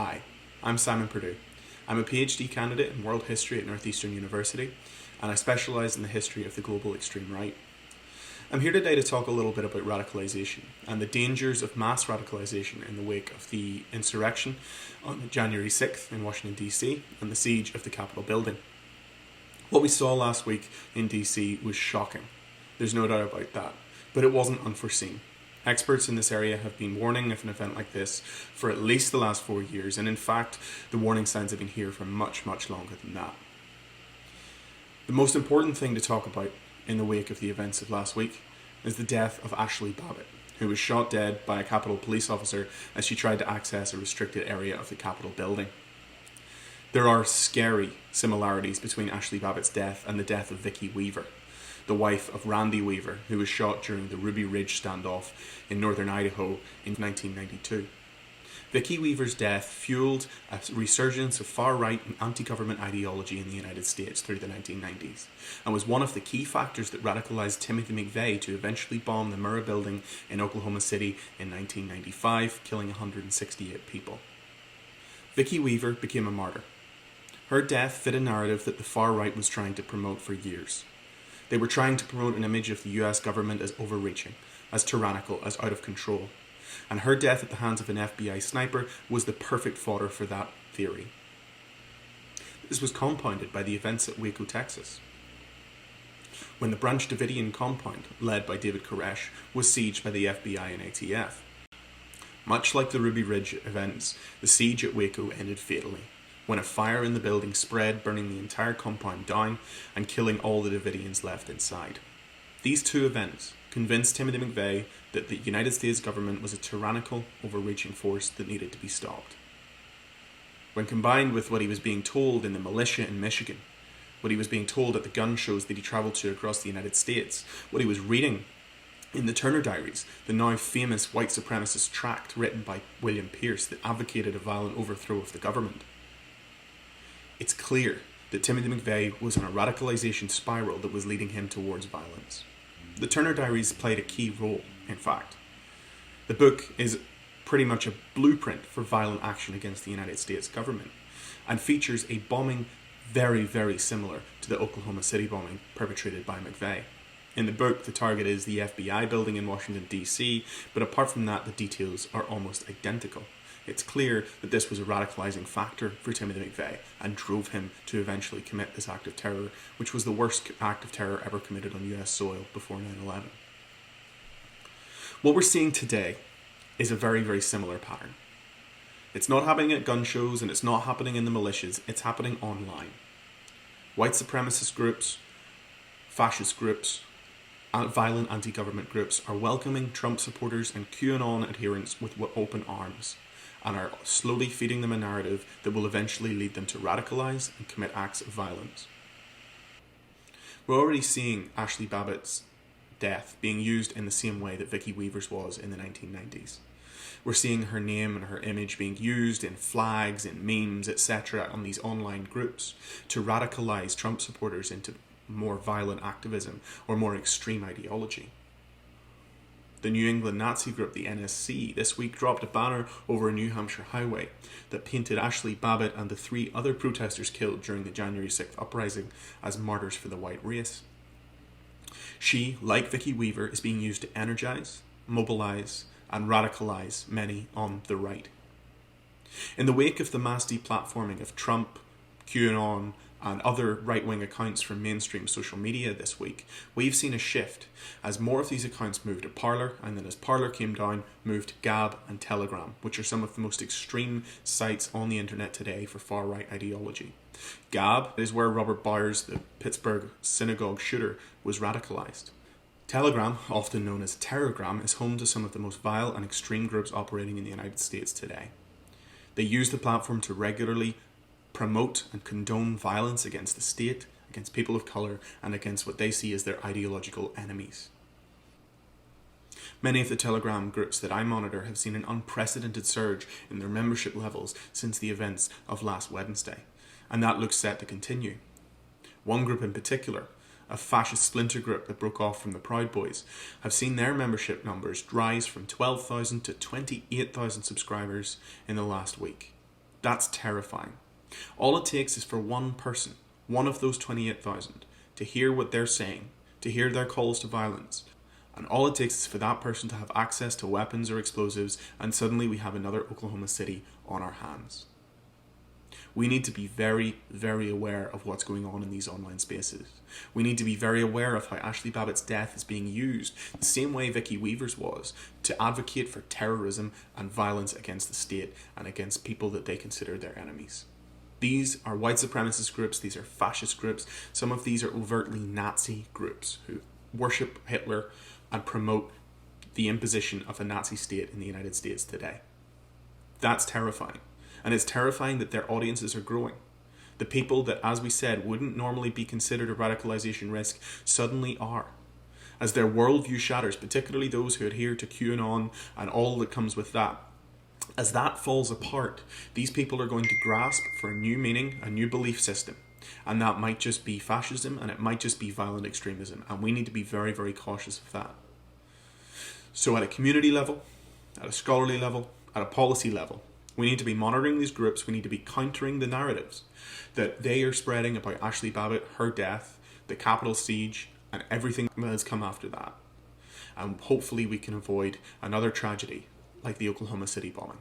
Hi, I'm Simon Purdue. I'm a PhD candidate in world history at Northeastern University, and I specialise in the history of the global extreme right. I'm here today to talk a little bit about radicalisation and the dangers of mass radicalisation in the wake of the insurrection on January 6th in Washington DC and the siege of the Capitol building. What we saw last week in DC was shocking. There's no doubt about that, but it wasn't unforeseen. Experts in this area have been warning of an event like this for at least the last 4 years, and in fact, the warning signs have been here for much, much longer than that. The most important thing to talk about in the wake of the events of last week is the death of Ashli Babbitt, who was shot dead by a Capitol police officer as she tried to access a restricted area of the Capitol building. There are scary similarities between Ashli Babbitt's death and the death of Vicki Weaver, the wife of Randy Weaver, who was shot during the Ruby Ridge standoff in northern Idaho in 1992. Vicki Weaver's death fueled a resurgence of far-right and anti-government ideology in the United States through the 1990s, and was one of the key factors that radicalized Timothy McVeigh to eventually bomb the Murrah building in Oklahoma City in 1995, killing 168 people. Vicki Weaver became a martyr. Her death fit a narrative that the far-right was trying to promote for years. They were trying to promote an image of the US government as overreaching, as tyrannical, as out of control. And her death at the hands of an FBI sniper was the perfect fodder for that theory. This was compounded by the events at Waco, Texas, when the Branch Davidian compound, led by David Koresh, was sieged by the FBI and ATF. Much like the Ruby Ridge events, the siege at Waco ended fatally, when a fire in the building spread, burning the entire compound down and killing all the Davidians left inside. These two events convinced Timothy McVeigh that the United States government was a tyrannical, overreaching force that needed to be stopped. When combined with what he was being told in the militia in Michigan, what he was being told at the gun shows that he travelled to across the United States, what he was reading in the Turner Diaries, the now famous white supremacist tract written by William Pierce that advocated a violent overthrow of the government, it's clear that Timothy McVeigh was on a radicalisation spiral that was leading him towards violence. The Turner Diaries played a key role, in fact. The book is pretty much a blueprint for violent action against the United States government and features a bombing very, very similar to the Oklahoma City bombing perpetrated by McVeigh. In the book, the target is the FBI building in Washington, D.C., but apart from that, the details are almost identical. It's clear that this was a radicalising factor for Timothy McVeigh and drove him to eventually commit this act of terror, which was the worst act of terror ever committed on US soil before 9/11. What we're seeing today is a very, very similar pattern. It's not happening at gun shows and it's not happening in the militias, it's happening online. White supremacist groups, fascist groups, violent anti-government groups are welcoming Trump supporters and QAnon adherents with open arms, and are slowly feeding them a narrative that will eventually lead them to radicalize and commit acts of violence. We're already seeing Ashli Babbitt's death being used in the same way that Vicki Weaver's was in the 1990s. We're seeing her name and her image being used in flags, in memes, etc. on these online groups to radicalize Trump supporters into more violent activism or more extreme ideology. The New England Nazi group, the NSC, this week dropped a banner over a New Hampshire highway that painted Ashli Babbitt and the 3 other protesters killed during the January 6th uprising as martyrs for the white race. She, like Vicki Weaver, is being used to energize, mobilize, and radicalize many on the right. In the wake of the mass deplatforming of Trump, QAnon, and other right-wing accounts from mainstream social media this week, we've seen a shift as more of these accounts moved to Parler, and then as Parler came down, moved to Gab and Telegram, which are some of the most extreme sites on the internet today for far-right ideology. Gab is where Robert Bowers, the Pittsburgh synagogue shooter, was radicalized. Telegram, often known as Terrorgram, is home to some of the most vile and extreme groups operating in the United States today. They use the platform to regularly promote and condone violence against the state, against people of colour, and against what they see as their ideological enemies. Many of the Telegram groups that I monitor have seen an unprecedented surge in their membership levels since the events of last Wednesday, and that looks set to continue. One group in particular, a fascist splinter group that broke off from the Proud Boys, have seen their membership numbers rise from 12,000 to 28,000 subscribers in the last week. That's terrifying. All it takes is for one person, one of those 28,000, to hear what they're saying, to hear their calls to violence. And all it takes is for that person to have access to weapons or explosives, and suddenly we have another Oklahoma City on our hands. We need to be very, very aware of what's going on in these online spaces. We need to be very aware of how Ashli Babbitt's death is being used, the same way Vicky Weaver's was, to advocate for terrorism and violence against the state and against people that they consider their enemies. These are white supremacist groups, these are fascist groups, some of these are overtly Nazi groups who worship Hitler and promote the imposition of a Nazi state in the United States today. That's terrifying. And it's terrifying that their audiences are growing. The people that, as we said, wouldn't normally be considered a radicalization risk suddenly are. As their worldview shatters, particularly those who adhere to QAnon and all that comes with that, as that falls apart, these people are going to grasp for a new meaning, a new belief system. And that might just be fascism, and it might just be violent extremism. And we need to be very, very cautious of that. So at a community level, at a scholarly level, at a policy level, we need to be monitoring these groups. We need to be countering the narratives that they are spreading about Ashli Babbitt, her death, the Capitol siege, and everything that has come after that. And hopefully we can avoid another tragedy like the Oklahoma City bombing.